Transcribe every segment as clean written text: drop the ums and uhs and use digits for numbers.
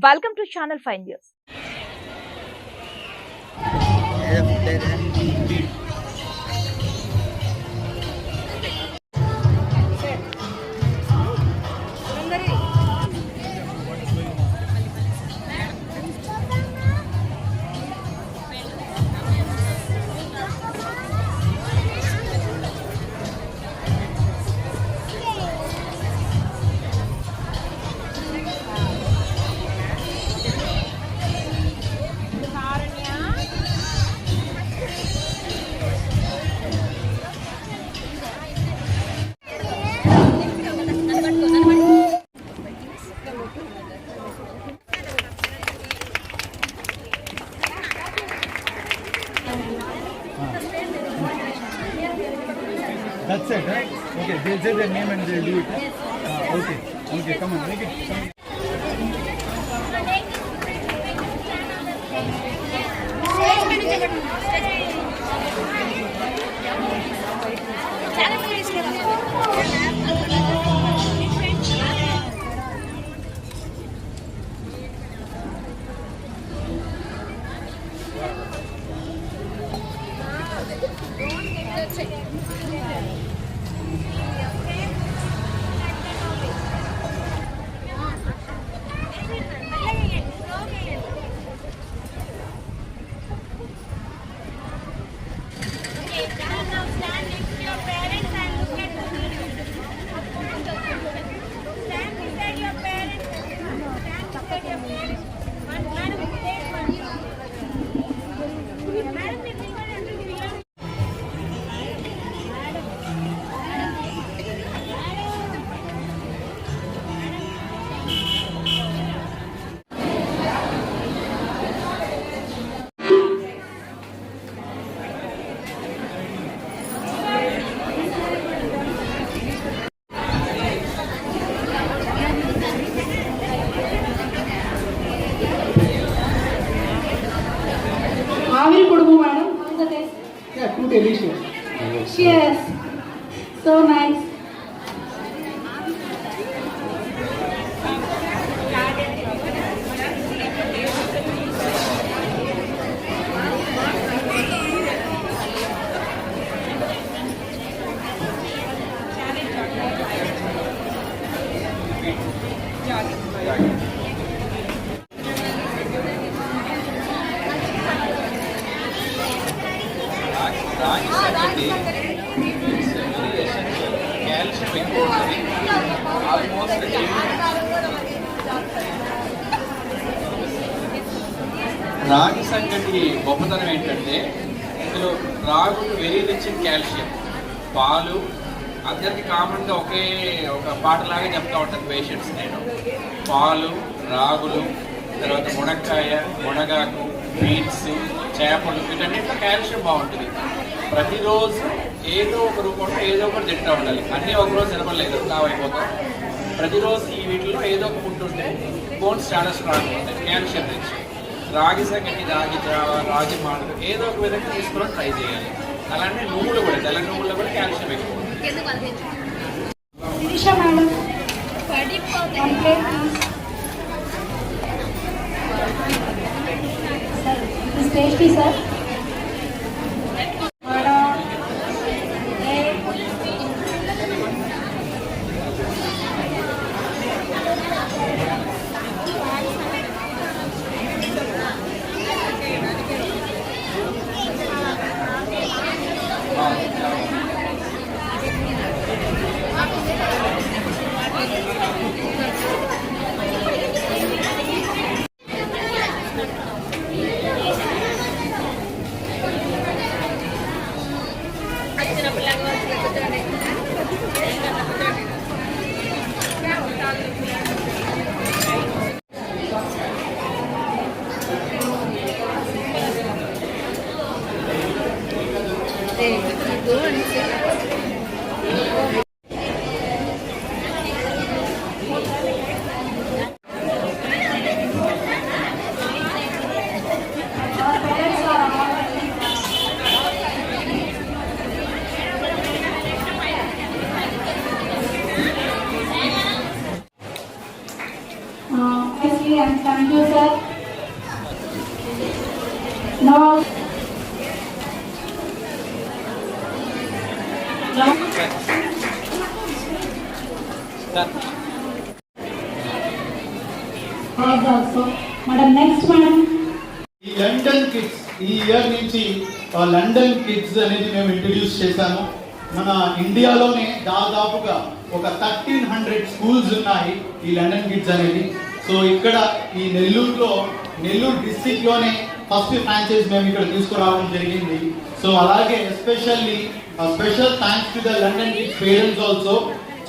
Welcome to Channel 5 News. That's it, right? Okay, they'll say their name and they'll do it. Okay, come on, make it. Madam, how is the taste? Yeah, too delicious. Cheers. So nice. రాగి సంగటి calcium ఎక్కువ ఉంటుంది. Almost రాగి సంగటి గొప్పతనం ఏంటంటే ఇందులో రాగులు వెరీ రిచ్ ఇన్ కాల్షియం. పాలు అందరికి కామన్గా ఒక పాటలాగా చెప్తా ఉంటుంది పేషెంట్స్. నేను పాలు, రాగులు, తర్వాత మునక్కాయ, మునగాకు, బీన్స్, చేపలు, వీటన్నింటిలో కాల్షియం బాగుంటుంది. ప్రతిరోజు ఏదో ఒక రూపంలో ఏదో ఒకటి తింటూ ఉండాలి. అన్నీ ఒకరోజు తినబడలేదు, లావైపోతాం. ప్రతిరోజు ఈ వీటిలో ఏదో ఒక ఫుడ్ ఉంటే బోన్స్ చాలా స్ట్రాంగ్ ఉంటాయి, కాల్షియం రిచ్. రాగి సంగటి, రాగి జావ, రాగి మాటలు ఏదో ఒక విధంగా తీసుకోవడం ట్రై చేయాలి. అలానే నువ్వులు కూడా, తెల్ల నువ్వుల్లో కూడా కాల్షియం ఎక్కువ ఉంటుంది. Sirisha madam. One plate please. It is tasty, sir. Firstly, I thank you Now, also, Madam, next madam. ఈ లండన్ కిడ్స్ ఈ ఇయర్ నుంచి లండన్ కిడ్స్ అనేది మేము ఇంట్రడ్యూస్ చేశాము. మన ఇండియాలోనే దాదాపుగా ఒక 1300 స్కూల్స్ ఉన్నాయి ఈ లండన్ కిడ్స్ అనేది. సో ఇక్కడ ఈ నెల్లూరు డిస్ట్రిక్ట్ లోనే ఫస్ట్ ఫ్రాంచైజ్ మేము ఇక్కడ తీసుకురావడం జరిగింది. సో అలాగే special thanks to the London kids parents also.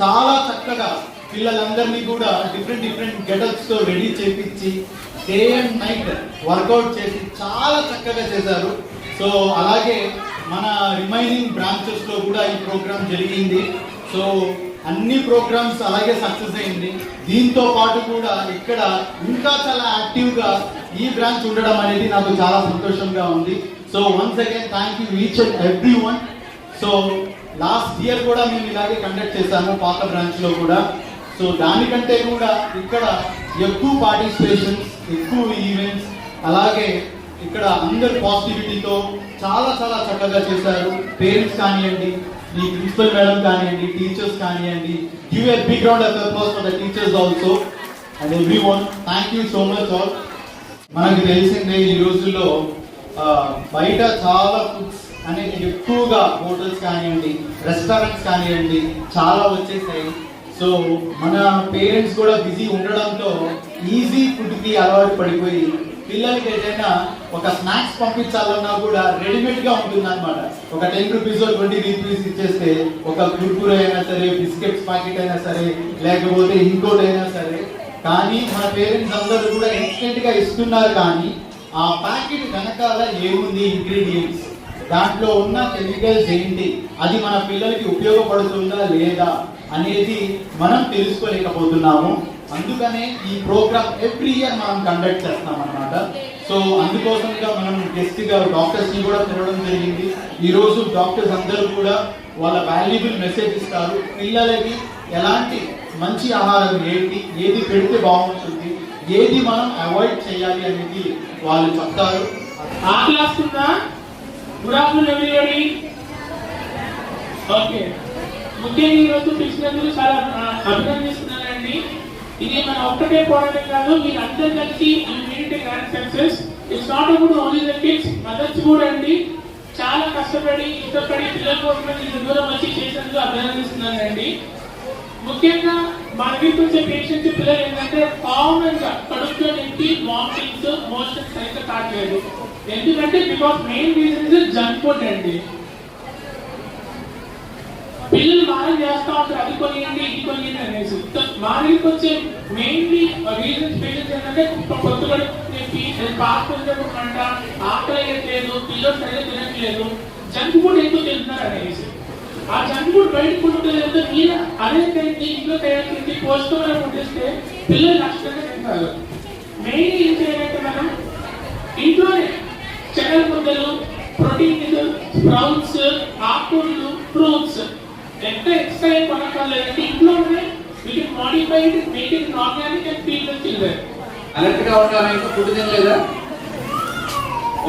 చాలా చక్కగా పిల్లలందరినీ కూడా డిఫరెంట్ గెటప్స్ తో రెడీ చేపించి డే అండ్ నైట్ వర్కౌట్ చేసి చాలా చక్కగా చేశారు. సో అలాగే మన రిమైనింగ్ బ్రాంచెస్ లో కూడా ఈ ప్రోగ్రామ్ జరిగింది. సో అన్ని ప్రోగ్రామ్స్ అలాగే సక్సెస్ అయింది. దీంతో పాటు కూడా ఇక్కడ ఇంకా చాలా యాక్టివ్ గా ఈ బ్రాంచ్ ఉండడం అనేది నాకు చాలా సంతోషంగా ఉంది. So once again thank you each and every one. So last year కూడా మేము ఇలాగే కండక్ట్ చేశాము పాత బ్రాంచ్ లో కూడా. సో దానికంటే కూడా ఇక్కడ ఎక్కువ పార్టిసిపేషన్స్, ఎక్కువ ఈవెంట్స్, అలాగే ఇక్కడ అందరు పాజిటివిటీతో చాలా చక్కగా చేశారు. పేరెంట్స్ కానివ్వండి, ఈ ప్రిన్సిపల్ మేడం కానివ్వండి, టీచర్స్ కానివ్వండి. Give a big round of applause for the teachers also and everyone. Thank you so much all. మనకి తెలిసిందే ఈ రోజుల్లో బయట చాలా ఫుడ్స్ అనేది ఎక్కువగా హోటల్స్ కానివ్వండి, రెస్టారెంట్స్ కానివ్వండి చాలా వచ్చేసాయి. సో మన పేరెంట్స్ కూడా బిజీ ఉండడంతో ఈజీ ఫుడ్ కి అలవాటు పడిపోయి పిల్లలకి ఏదైనా ఒక స్నాక్స్ పంపించాలన్నా కూడా రెడీమేడ్ గా ఉంటుంది అనమాట. ఒక 10 రూపీస్ 20 రూపీస్ ఇచ్చేస్తే ఒక కుర్కురే అయినా సరే, బిస్కెట్స్ ప్యాకెట్ అయినా సరే, లేకపోతే ఇంకోటి అయినా సరే. కానీ మన పేరెంట్స్ అందరూ కూడా ఇన్స్టెంట్ గా ఇస్తున్నారు. కానీ ఆ ప్యాకెట్ వెనకాల ఏముంది, ఇంగ్రీడియంట్స్, దాంట్లో ఉన్న కెమికల్స్ ఏంటి, అది మన పిల్లలకి ఉపయోగపడుతుందా లేదా అనేది మనం తెలుసుకోలేకపోతున్నాము. అందుకనే ఈ ప్రోగ్రామ్ ఎవ్రీ ఇయర్ మనం కండక్ట్ చేస్తాం అన్నమాట. సో అందుకోసంగా మనం గెస్ట్ గా డాక్టర్స్ ని కూడా పిలవడం జరిగింది. ఈ రోజు డాక్టర్స్ అందరూ కూడా వాళ్ళ వాల్యుబుల్ మెసేజ్ ఇస్తారు. పిల్లలకి ఎలాంటి మంచి ఆహారం ఏంటి, ఏది పెడితే బాగుంటుంది, ఏది మనం అవాయిడ్ చేయాలి అనేది వాళ్ళు చెప్తారు. Good afternoon everybody. ఓకే, ముఖ్యంగా ఈరోజు పిలిచినందుకు చాలా అభినందిస్తున్నానండి. ఇది మన ఒక్కటే పోరాటం కాదు, మీరు అందరు కలిసి grand success. It's not about only the kids, mothers కూడా అండి. చాలా కష్టపడి ఇష్టపడి పిల్లల కోసం ఇంత దూరం వచ్చి చేసినందుకు అభినందిస్తున్నానండి. ముఖ్యంగా మన వీటికి వచ్చే పేషెంట్స్ పిల్లలు ఏంటంటే కామన్ గా కడుపులో నుంచి వామిటింగ్స్, మోషన్స్ అయితే కావట్లేదు. ఎందుకంటే because main reason is junk food అండి. పిల్లలు మారం చేస్తా ఉంటారు, అది కొనియండి ఇది కొనియండి అనేసి. మారికి వచ్చే మెయిన్లీ రీజన్స్ పేషెంట్స్ ఏంటంటే కొత్తబడి పాకుంట, ఆకలి అయ్యట్లేదు, పిల్లలు సరిగ్గా తినట్లేదు, జంక్ ఫుడ్ ఎక్కువ తింటున్నారు అనేసి. ఆ జంక్ ఫుడ్ బయటకు కొనుక్కోలేదు, మీరు అదే టైంకి ఇంట్లో తయారు చేసి పోషకమైన ఫుడ్ ఇస్తే పిల్లలు నష్టంగా తింటారు. మెయిన్ ఏం చేయాలంటే మనం ఇంట్లోనే చెనగ ముద్దలు, ప్రోటీన్స్, స్ప్రౌట్స్, ఆకుకూరలు, ఫ్రూట్స్ ఎక్స్ట్రా కొనక్కర్లేదంటే ఇంట్లోనే we can modify it, make it organic and feed the children. Alert గా ఉండాలి. ఇంకా ఫుడ్ తినలేదా?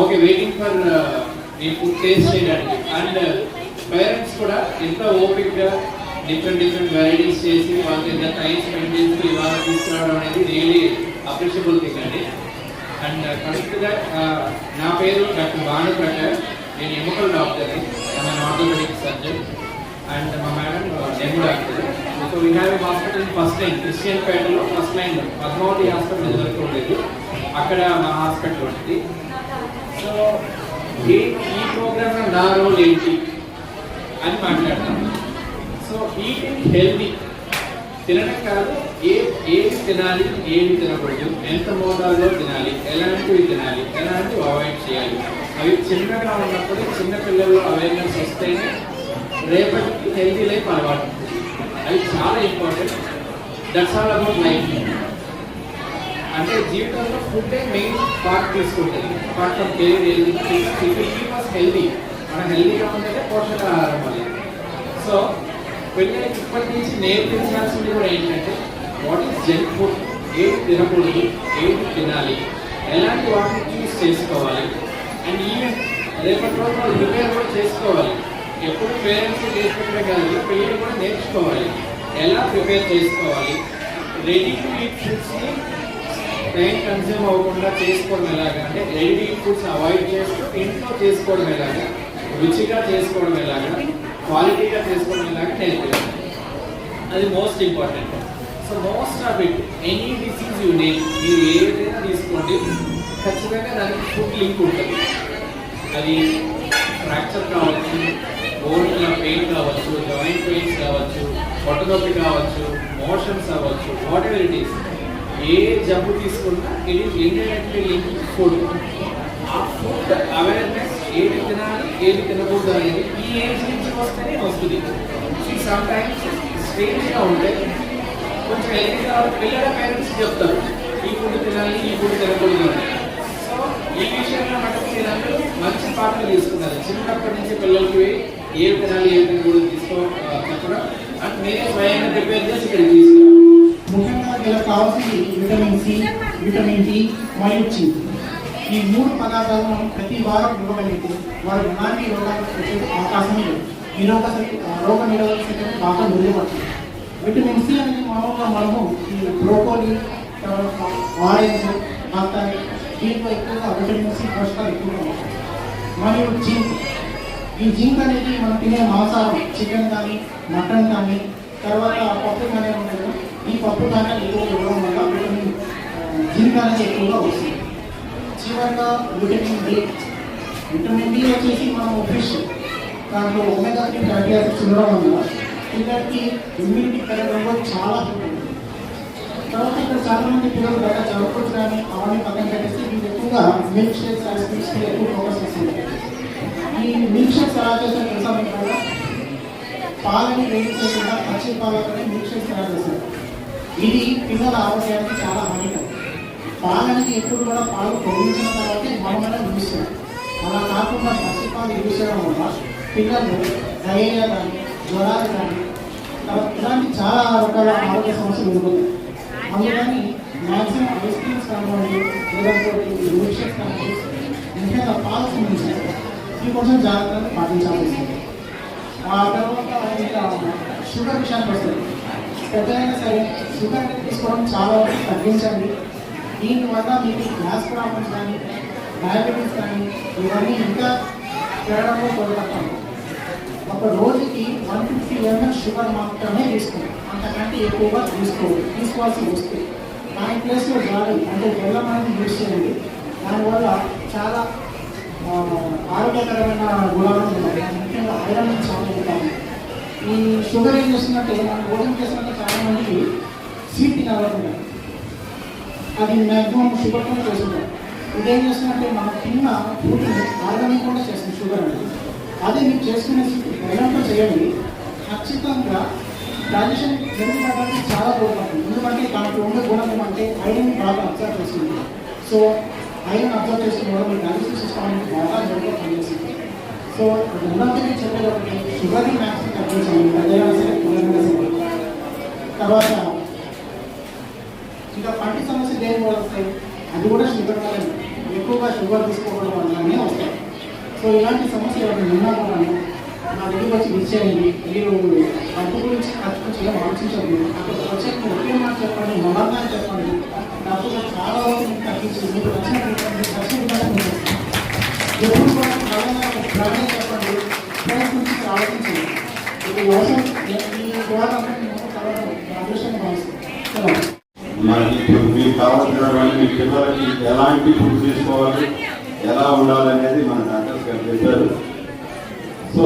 ఓకే, వెయిటింగ్ ఫర్ ఈ ఫుడ్ టేస్ట్ చేయడానికి. అండ్ పేరెంట్స్ కూడా ఎంత ఓపిక్ గా డిఫరెంట్ వెరైటీస్ చేసి వాళ్ళకి ఎంత టైం స్పెండ్ చేసి ఇవాళ తీసుకురావడం అనేది రియలీ అప్రిషియబుల్ థింగ్ అండి. అండ్ కరెక్ట్గా నా పేరు డాక్టర్ భానుప్రకాష్. నేను ఎముకల డాక్టర్ని, ఆర్థోపెడిక్ సర్జన్. అండ్ మా madam dengue doctor. So we have a hospital first line క్రిస్టియన్పేటలో, ఫస్ట్ లైన్ పద్మావతి హాస్పిటల్ ఎదురుకు ఉండేది, అక్కడ మా హాస్పిటల్ ఉంటుంది. సో ఈ ప్రోగ్రామ్లో నా రోల్ ఏంటి అని మాట్లాడతాం. సో ఈటింగ్ హెల్తీ, తినడం కాదు, ఏది తినాలి, ఏది తినకూడదు, ఎంత మోతాదులో తినాలి, ఎలాంటివి తినాలి, ఎలాంటివి అవాయిడ్ చేయాలి, అవి చిన్నగా ఉన్నప్పుడు చిన్న పిల్లల్లో అవేర్నెస్ వస్తేనే రేపటికి హెల్తీ లైఫ్ అలవాటు. అది చాలా important. That's all about life. అంటే జీవితంలో ఫుడ్డే మెయిన్ పార్ట్ తీసుకుంటుంది. Apart from career, healthy. మనం హెల్తీగా ఉంటే పోషకాహారం వల్ల. సో పిల్లలకి ఇప్పటి నుంచి నేర్పించాల్సింది కూడా ఏంటంటే వాట్ ఈస్ జంక్ ఫుడ్, ఏది తినకూడదు, ఏది తినాలి, ఎలాంటి వాటిని చూస్ చేసుకోవాలి, అండ్ ఈవెన్ రేపటి రోజు వాళ్ళు ప్రిపేర్ కూడా చేసుకోవాలి. ఎప్పుడు పేరెంట్స్ చేసి పెట్టడమే కాదు, పిల్లలు కూడా నేర్చుకోవాలి ఎలా ప్రిపేర్ చేసుకోవాలి. రెడీ టు ఈట్ ఫుడ్స్ని టైం కన్జ్యూమ్ అవ్వకుండా చేసుకోవడం ఎలాగా అంటే ready to eat foods avoid చేస్తూ ఇంట్లో చేసుకోవడం ఎలాగా, రుచిగా చేసుకోవడం ఎలాగా, క్వాలిటీగా చేసుకోవడం ఎలాగా నేర్పించాలి. అది most important. So most of it any disease you name, మీరు ఏదైనా తీసుకోండి ఖచ్చితంగా దానికి ఫుడ్ లింక్ ఉంటుంది. అది ఫ్రాక్చర్ కావచ్చు, బోన్ల పెయిన్ కావచ్చు, జాయింట్ పెయిన్స్ కావచ్చు, పొట్టనొప్పి కావచ్చు, మోషన్స్ అవ్వచ్చు, వాట్ ఎవర్ ఇట్ ఈస్, ఏ జబ్బు తీసుకున్నా ఇది ఇండైరెక్ట్లీ లింక్ ఫుడ్. ఆ ఫుడ్ అవేర్నెస్ ఏది తినాలి ఏది తినకూడదు అనేది ఈ ఏజ్ నుంచి వస్తేనే వస్తుంది. సమ్ టైమ్స్ స్ట్రేంజ్గా ఉంటే కొంచెం హెల్తీగా పిల్లల పేరెంట్స్ చెప్తారు ఈ ఫుడ్ తినాలి ఈ ఫుడ్ తినకూడదు అని. సో ఈ విషయంలో మటుకు మీరందరూ మంచి పాటలు తీసుకున్నారు. చిన్నప్పటి నుంచి పిల్లలకి ఏం తినాలి ఏం తినకూడదు చెప్పడం అంటే మీరే స్వయంగా ప్రిపేర్ చేసి ఇక్కడికి తీసుకురావాలి. ముఖ్యంగా ఇలా కావాల్సింది విటమిన్ సి, విటమిన్ డి మరియు జింక్. ఈ 3 పదార్థాలను ప్రతి వారం ఇవ్వగలిగితే వారు ఎలాంటి రోగాలకు వచ్చే అవకాశం లేదు. ఈ రోగ నిరోధక శక్తి బాగా మెరుగుపడుతుంది. విటమిన్ సి అనేది మామూలుగా మనము ఈ బ్రోకోలీ, ఆరెంజ్, బత్తాయి దీంట్లో ఎక్కువగా విటమిన్ సి పోషకాలు ఎక్కువగా ఉంటాయి. మరియు జింక్, ఈ జింక్ అనేది మనం తినే మాంసాలు చికెన్ కానీ మటన్ కానీ తర్వాత పప్పు కానీ ఉంటుంది. ఈ పప్పు కానీ ఎక్కువ ఇవ్వడం వల్ల విటమిన్ జింక్ అనేది ఎక్కువగా వస్తుంది. చివరిగా విటమిన్ డి. విటమిన్ డి వచ్చేసి మనం ఫిష్ దాంట్లో ఒమేగా 3 ఫ్యాటీ యాసిడ్స్ ఉండడం వల్ల పిల్లలకి ఇమ్యూనిటీ పెరగడంలో చాలా ఉంటుంది. తర్వాత ఇక్కడ చాలా మంది పిల్లలు బాగా జంక్ కానీ అవన్నీ పక్కన పెట్టేసి వీళ్ళు ఎక్కువగా మిల్క్ షేక్స్ ఐస్ క్రీమ్స్ ఎక్కువ ఫోకస్ చేస్తుంటారు. ఈ మిల్క్ షేక్స్ ఎలా చేస్తారు తెలుసా మీకు కూడా? పాలని వేడి చేయకుండా పచ్చి పాలతోనే మిల్క్ షేక్స్ తయారు చేస్తారు. ఇది పిల్లల ఆరోగ్యానికి చాలా హానికరం. పాలనికి ఎప్పుడు కూడా పాలు పొందించిన తర్వాతే మనమైనా యూజ్ చేయాలి. అలా కాకుండా పచ్చి పాలు యూజ్ చేయడం వల్ల పిల్లలు డయేరియా కానీ జ్వరాలు కానీ ఇలాంటి చాలా రకాల ఆరోగ్య సమస్యలు ఎదుర్కొంటాయి. అందుకని మ్యాక్సిమం ఐస్ క్రీమ్స్ కానివ్వండి లేదంటే మిల్క్ షేక్స్ కానివ్వండి ముఖ్యంగా పాలు సంబంధించారు ఇవి కొంచెం జాగ్రత్తగా పాటించాల్సి వస్తుంది. ఆ తర్వాత ఇంకా షుగర్ విషయానికి వస్తుంది. పెద్దదైనా సరే షుగర్ తీసుకోవడం చాలా తగ్గించండి. దీనివల్ల మీకు గ్యాస్ ప్రాబ్లమ్స్ కానీ డయాబెటీస్ కానీ ఇవన్నీ ఇంకా పెరగడంలో తోడ్పడతాము. ఒక రోజుకి 150 ml షుగర్ మాత్రమే తీసుకోండి, అంతకంటే ఎక్కువగా తీసుకోవాల్సి వస్తుంది. దాని ప్లేస్లో జాలి అంటే బెల్లం అనేది యూజ్ చేయండి. దానివల్ల చాలా ఆరోగ్యకరమైన గుణాలు ఉన్నాయి. ముఖ్యంగా ఐరన్ చాలా ఉంటాయి. ఈ షుగర్ ఏం చేస్తుందంటే మనం భోజనం చేసినట్టు చాలా మందికి స్వీట్ తినాలనుకుంటారు. అది మ్యాక్సిమం షుగర్తో చేస్తుంటారు. ఇదేం చేస్తుందంటే మనం తిన్న ఫుడ్ని ఆర్గానిక్గా చేస్తుంది షుగర్ అనేది. అదే మీరు చేసుకునే బెల్లంతో చేయండి, ఖచ్చితంగా డైజెషన్ మెరుగుపడడానికి చాలా తోడ్పడుతుంది. ఎందుకంటే దాంట్లో ఉండే గుణం ఏమంటే ఐరన్ బాగా అబ్జర్వ్ చేస్తుంది. సో ఐరన్ అబ్జర్వ్ చేసుకునే వల్ల మీ డైజెషన్ సిస్టమ్ అనేది బాగా మెరుగుగా పనిచేస్తుంది. సో ఉన్నంతనే చెప్పేటప్పటికి షుగర్ని మ్యాక్సిమం తగ్గించండి, పెద్దగా సరే పిల్లలైనా సరే. తర్వాత ఇంకా పంటి సమస్య దేని వల్ల వస్తాయి? అది కూడా షుగర్ వల్ల ఎక్కువగా షుగర్ తీసుకోవడం వల్లనే వస్తాయి. సో ఇలాంటి సమస్య ఎవరైనా ఉన్నా కూడా నా దగ్గరికి వచ్చి ఇచ్చేయండి. మీరు డబ్బు గురించి ఖర్చు గురించి ఏం ఆలోచించండి. అక్కడ వచ్చే ఒకే మాట చెప్పండి, నమ్మకంగా చెప్పండి. డబ్బుగా చాలా వరకు మీకు తగ్గించి మీకు వచ్చిన ఎప్పుడు కూడా ప్రజలు చెప్పండి, ప్రైస్ గురించి ఆలోచించండి. ఇది వ్యవసాయం ఈ ద్వారా అదృష్టంగా భావిస్తాను. మనకి ఇప్పుడు మీకు కావాల్సినటువంటి మీ పిల్లలకి ఎలాంటి ఫుడ్ తీసుకోవాలి, ఎలా ఉండాలనేది మన డాక్టర్స్ గారు చెప్పారు. సో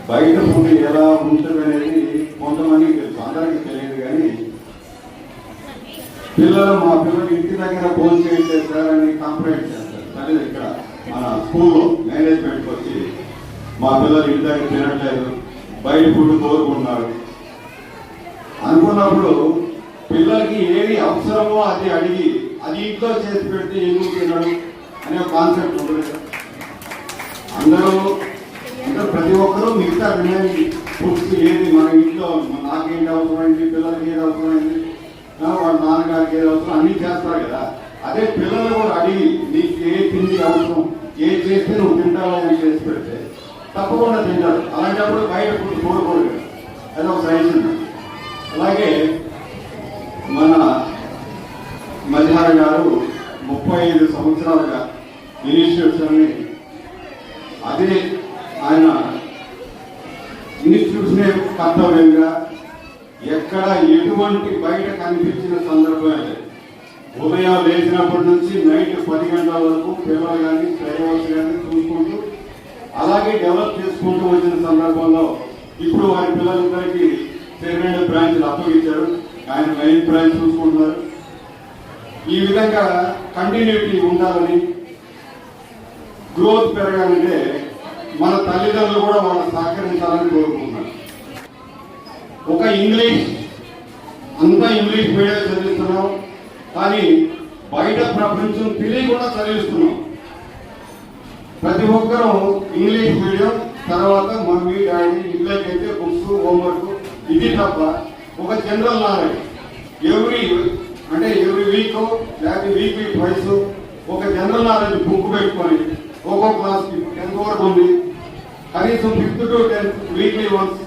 బయట ఫుడ్ ఎలా ఉంటుంది అనేది కొంతమందికి తెలుసు, అందరికీ తెలియదు. కానీ మా పిల్లలు ఇంటి దగ్గర భోజనం చేసేస్తారని కంప్లైంట్ చేస్తారు. కానీ ఇక్కడ మన స్కూల్లో మేనేజ్మెంట్కి వచ్చి మా పిల్లలు ఇంటి దగ్గర తినట్లేదు, బయట ఫుడ్ కోరుకుంటున్నారు అనుకున్నప్పుడు పిల్లలకి ఏది అవసరమో అది అడిగి అది ఇంట్లో చేసి పెడితే ఎందుకు తినడం అనే కాన్సెప్ట్ ఉంటుంది. అందరూ ప్రతి ఒక్కరూ మిగతా రిమైనింగ్ ఫుడ్స్ ఏది మన ఇంట్లో నాకేంటి అవసరమైంది, పిల్లలకి ఏది అవసరమైంది, వాళ్ళ నాన్నగారికి ఏది అవసరం అన్నీ చేస్తారు కదా. అదే పిల్లలు కూడా అడిగి నీకు ఏ తిండి అవసరం, ఏం చేస్తే నువ్వు తింటావో అని చేసి పెడితే తప్పకుండా తింటారు. అలాంటప్పుడు బయట ఫుడ్ కోరుకోరు. అది ఒక సైన్స్. అలాగే మన మధ్యాహ్న గారు 35 సంవత్సరాలుగా ఇన్స్టిట్యూట్స్ని అదే ఆయన ఇన్స్టిట్యూట్స్నే కర్తవ్యంగా ఎక్కడ ఎటువంటి బయట కనిపించిన సందర్భం లేదు. ఉదయం లేచినప్పటి నుంచి నైట్ 10 గంటల వరకు పిల్లలు కానీ డ్రైవర్స్ కానీ చూసుకుంటూ అలాగే డెవలప్ చేసుకుంటూ వచ్చిన సందర్భంలో ఇప్పుడు వారి పిల్లలందరికీ 2 బ్రాంచ్లు అప్పగించారు. ఆయన మెయిన్ బ్రాంచ్ చూసుకుంటున్నారు. ఈ విధంగా కంటిన్యూటీ ఉండాలని, గ్రోత్ పెరగాలంటే మన తల్లిదండ్రులు కూడా వాళ్ళు సహకరించాలని కోరుకుంటున్నారు. ఒక ఇంగ్లీష్ అంతా ఇంగ్లీష్ మీడియం చదివిస్తున్నాం, కానీ బయట ప్రపంచం తెలియకుండా చదివిస్తున్నాం. ప్రతి ఒక్కరూ ఇంగ్లీష్ మీడియం, తర్వాత మమ్మీ డాడీ ఇంగ్లీష్ అయితే బుక్స్ హోంవర్క్, ఇది తప్ప ఒక జనరల్ నాలెడ్జ్ ఎవ్రీ వీక్ లేకపోతే వీక్ ట్వైస్ ఒక జనరల్ నాలెడ్జ్ బుక్ పెట్టుకొని ఒక్కో క్లాస్కి 10th వరకు ఉంది, కనీసం 5th to 10th weekly once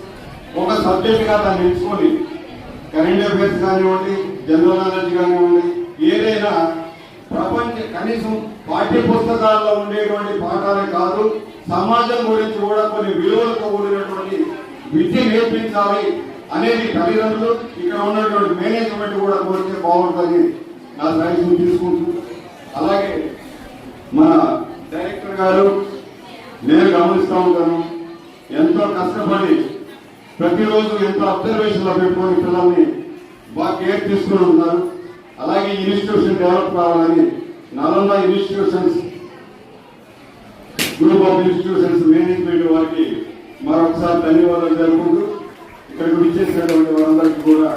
ఒక సబ్జెక్ట్గా దాన్ని ఎంచుకొని కరెంట్ అఫైర్స్ కానివ్వండి, జనరల్ నాలెడ్జ్ కానివ్వండి, ఏదైనా కనీసం పాఠ్య పుస్తకాల్లో ఉండేటువంటి పాఠాలే కాదు, సమాజం గురించి కూడా కొన్ని విలువలతో కూడినటువంటి విద్య నేర్పించాలి అనేది తల్లిదండ్రులు, ఇక్కడ ఉన్నటువంటి మేనేజ్మెంట్ కూడా కోరితే బాగుంటుంది నా సజెషన్ తీసుకుంటూ. అలాగే మన డైరెక్టర్ గారు నేను గమనిస్తూ ఉంటాను, ఎంతో కష్టపడి ప్రతిరోజు ఎంతో అబ్జర్వేషన్లో పెట్టుకొని పిల్లల్ని బాగా కేర్ తీసుకుని ఉన్నారు. అలాగే ఇన్స్టిట్యూషన్ డెవలప్ కావాలని Nalanda institutions group of institutions management వారికి మరొకసారి ధన్యవాదాలు జరుపుకుంటూ ఇక్కడికి విచ్చేసినటువంటి వారందరికీ కూడా